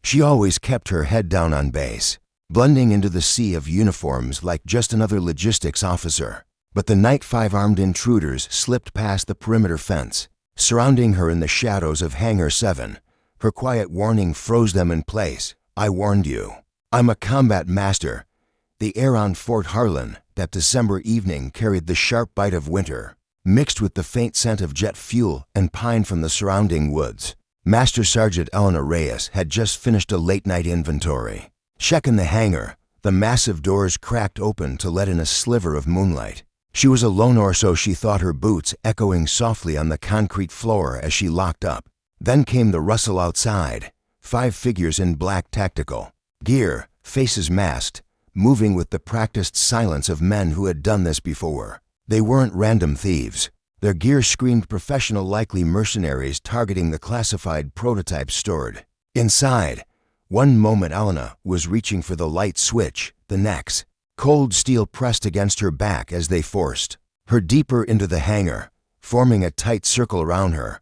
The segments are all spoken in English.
She always kept her head down on base, blending into the sea of uniforms like just another logistics officer. But the night 5 armed intruders slipped past the perimeter fence, surrounding her in the shadows of Hangar 7. Her quiet warning froze them in place. "I warned you. I'm a combat master." The air on Fort Harlan that December evening carried the sharp bite of winter, mixed with the faint scent of jet fuel and pine from the surrounding woods. Master Sergeant Elena Reyes had just finished a late-night inventory. Checking the hangar, the massive doors cracked open to let in a sliver of moonlight. She was alone, or so she thought, her boots echoing softly on the concrete floor as she locked up. Then came the rustle outside. 5 figures in black tactical gear, faces masked, moving with the practiced silence of men who had done this before. They weren't random thieves. Their gear screamed professional, likely mercenaries targeting the classified prototypes stored. Inside, one moment Elena was reaching for the light switch, the next, cold steel pressed against her back as they forced her deeper into the hangar, forming a tight circle around her.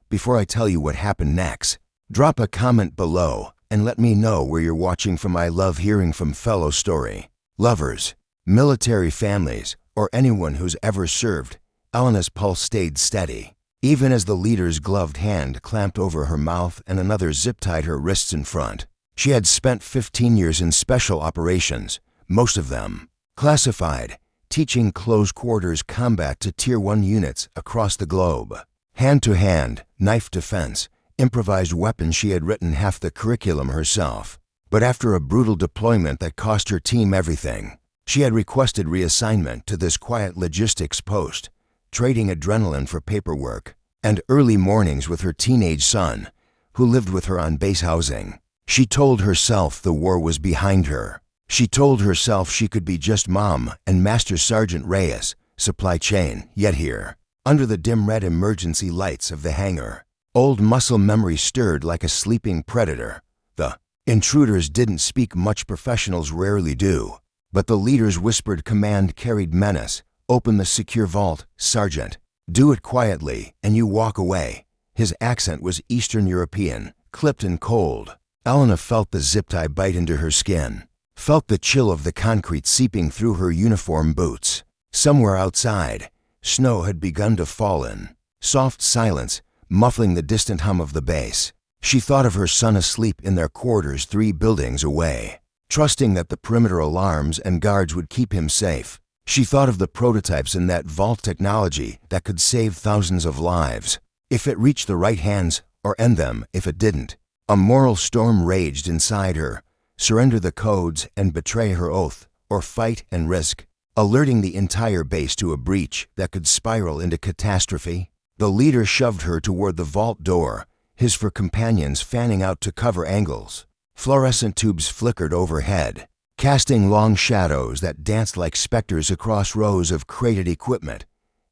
Before I tell you what happened next, drop a comment below and let me know where you're watching from. I love hearing from fellow story lovers, military families, or anyone who's ever served. Elena's pulse stayed steady, even as the leader's gloved hand clamped over her mouth and another zip-tied her wrists in front. She had spent 15 years in special operations, most of them classified, teaching close-quarters combat to Tier 1 units across the globe. Hand-to-hand, knife defense, improvised weapons. She had written half the curriculum herself. But after a brutal deployment that cost her team everything, she had requested reassignment to this quiet logistics post, trading adrenaline for paperwork and early mornings with her teenage son, who lived with her on base housing. She told herself the war was behind her. She told herself she could be just mom and Master Sergeant Reyes, supply chain. Yet here, under the dim red emergency lights of the hangar, old muscle memory stirred like a sleeping predator. The intruders didn't speak much, professionals rarely do, but the leader's whispered command carried menace. "Open the secure vault, Sergeant. Do it quietly, and you walk away." His accent was Eastern European, clipped and cold. Elena felt the zip tie bite into her skin, felt the chill of the concrete seeping through her uniform boots. Somewhere outside, snow had begun to fall in, soft silence muffling the distant hum of the base. She thought of her son asleep in their quarters 3 buildings away, trusting that the perimeter alarms and guards would keep him safe. She thought of the prototypes in that vault, technology that could save thousands of lives, if it reached the right hands, or end them if it didn't. A moral storm raged inside her. Surrender the codes and betray her oath, or fight and risk, alerting the entire base to a breach that could spiral into catastrophe. The leader shoved her toward the vault door, his 4 companions fanning out to cover angles. Fluorescent tubes flickered overhead, casting long shadows that danced like specters across rows of crated equipment.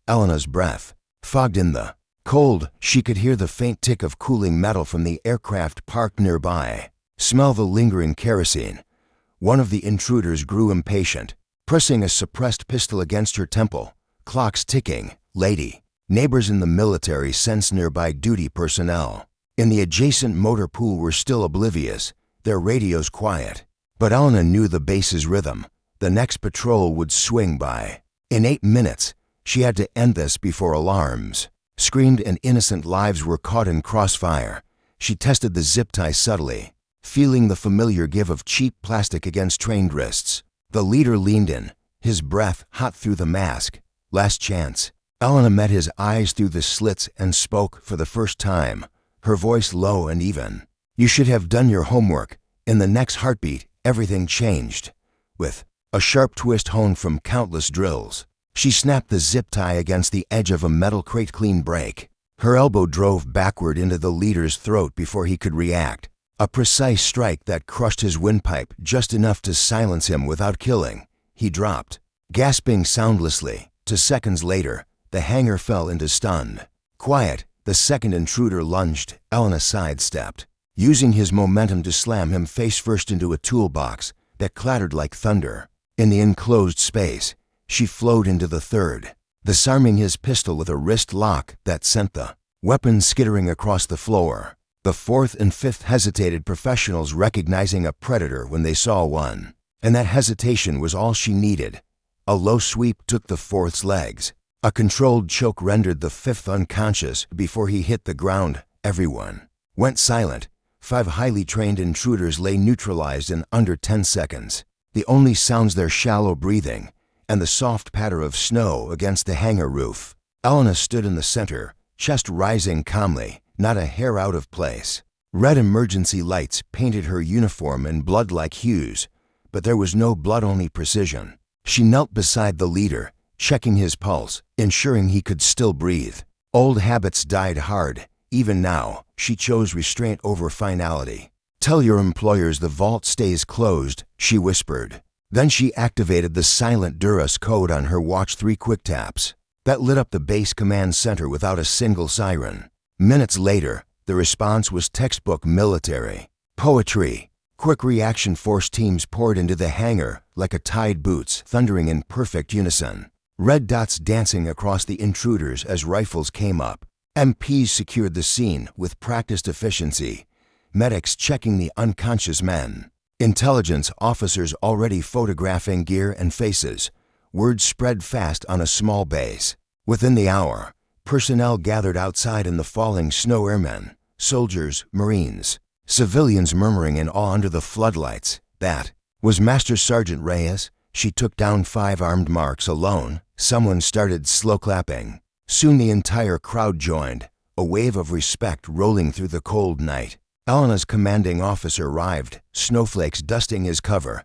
Elena's breath fogged in the cold. She could hear the faint tick of cooling metal from the aircraft parked nearby, smell the lingering kerosene. One of the intruders grew impatient, pressing a suppressed pistol against her temple. Clocks ticking. Lady. Neighbors in the military sensed nearby duty personnel in the adjacent motor pool were still oblivious, their radios quiet. But Elena knew the base's rhythm. The next patrol would swing by. In 8 minutes, she had to end this before alarms screamed and innocent lives were caught in crossfire. She tested the zip tie subtly, feeling the familiar give of cheap plastic against trained wrists. The leader leaned in, his breath hot through the mask. Last chance. Elena met his eyes through the slits and spoke for the first time, her voice low and even. "You should have done your homework." In the next heartbeat, everything changed. With a sharp twist honed from countless drills, she snapped the zip tie against the edge of a metal crate. Clean break. Her elbow drove backward into the leader's throat before he could react. A precise strike that crushed his windpipe just enough to silence him without killing. He dropped, gasping soundlessly. 2 seconds later, the hangar fell into stunned quiet. The second intruder lunged. Elena sidestepped, using his momentum to slam him face first into a toolbox that clattered like thunder. In the enclosed space, she flowed into the third, disarming his pistol with a wrist lock that sent the weapon skittering across the floor. The fourth and fifth hesitated, professionals recognizing a predator when they saw one. And that hesitation was all she needed. A low sweep took the fourth's legs. A controlled choke rendered the fifth unconscious before he hit the ground. Everyone went silent. 5 highly trained intruders lay neutralized in under 10 seconds. The only sounds their shallow breathing and the soft patter of snow against the hangar roof. Elena stood in the center, chest rising calmly, not a hair out of place. Red emergency lights painted her uniform in blood-like hues, but there was no blood, only precision. She knelt beside the leader, checking his pulse, ensuring he could still breathe. Old habits died hard. Even now, she chose restraint over finality. "Tell your employers the vault stays closed," she whispered. Then she activated the silent Durus code on her watch. 3 quick taps. That lit up the base command center without a single siren. Minutes later, the response was textbook military. Poetry. Quick reaction force teams poured into the hangar like a tide, boots thundering in perfect unison. Red dots dancing across the intruders as rifles came up. MPs secured the scene with practiced efficiency. Medics checking the unconscious men. Intelligence officers already photographing gear and faces. Word spread fast on a small base. Within the hour, personnel gathered outside in the falling snow. Airmen, soldiers, Marines, civilians murmuring in awe under the floodlights. That was Master Sergeant Reyes. She took down 5 armed Mercs alone. Someone started slow clapping. Soon the entire crowd joined, a wave of respect rolling through the cold night. Elena's commanding officer arrived, snowflakes dusting his cover.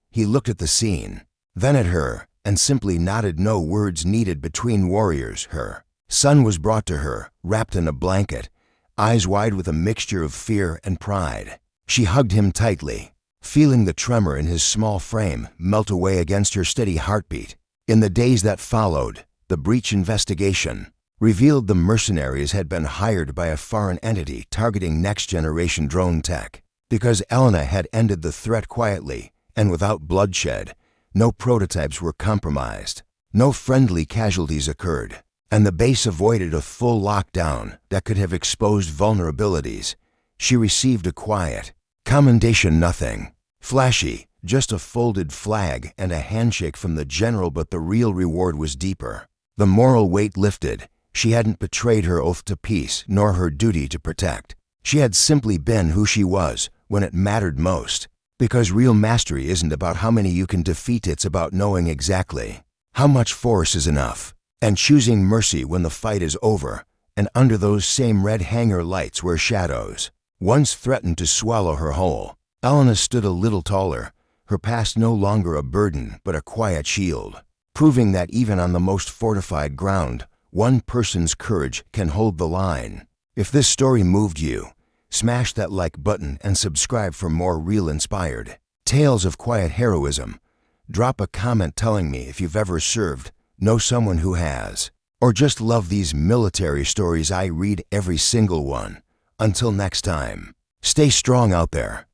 He looked at the scene, then at her, and simply nodded. No words needed between warriors. Her son was brought to her, wrapped in a blanket, eyes wide with a mixture of fear and pride. She hugged him tightly, feeling the tremor in his small frame melt away against her steady heartbeat. In the days that followed, the breach investigation revealed the mercenaries had been hired by a foreign entity targeting next-generation drone tech. Because Elena had ended the threat quietly and without bloodshed, no prototypes were compromised, no friendly casualties occurred, and the base avoided a full lockdown that could have exposed vulnerabilities. She received a quiet commendation, nothing flashy, just a folded flag and a handshake from the general, but the real reward was deeper. The moral weight lifted. She hadn't betrayed her oath to peace, nor her duty to protect. She had simply been who she was when it mattered most. Because real mastery isn't about how many you can defeat, it's about knowing exactly how much force is enough, and choosing mercy when the fight is over. And under those same red hangar lights where shadows once threatened to swallow her whole, Elena stood a little taller, her past no longer a burden but a quiet shield, proving that even on the most fortified ground, one person's courage can hold the line. If this story moved you, smash that like button and subscribe for more real inspired tales of quiet heroism. Drop a comment telling me if you've ever served, know someone who has, or just love these military stories. I read every single one. Until next time, stay strong out there.